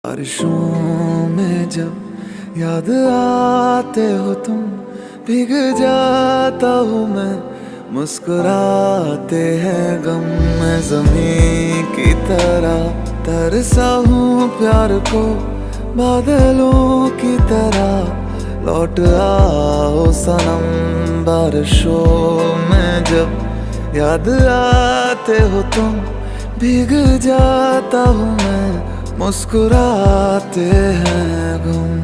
बारिशों में जब याद आते हो तुम, भीग जाता हूँ मैं, मुस्कुराते हैं गम। मैं ज़मीं की तरह तरसा हूँ प्यार को, बादलों की तरह लौट आओ सनम। बारिशों में जब याद आते हो तुम, भीग जाता हूँ मैं, मुस्कुराते हैं गम।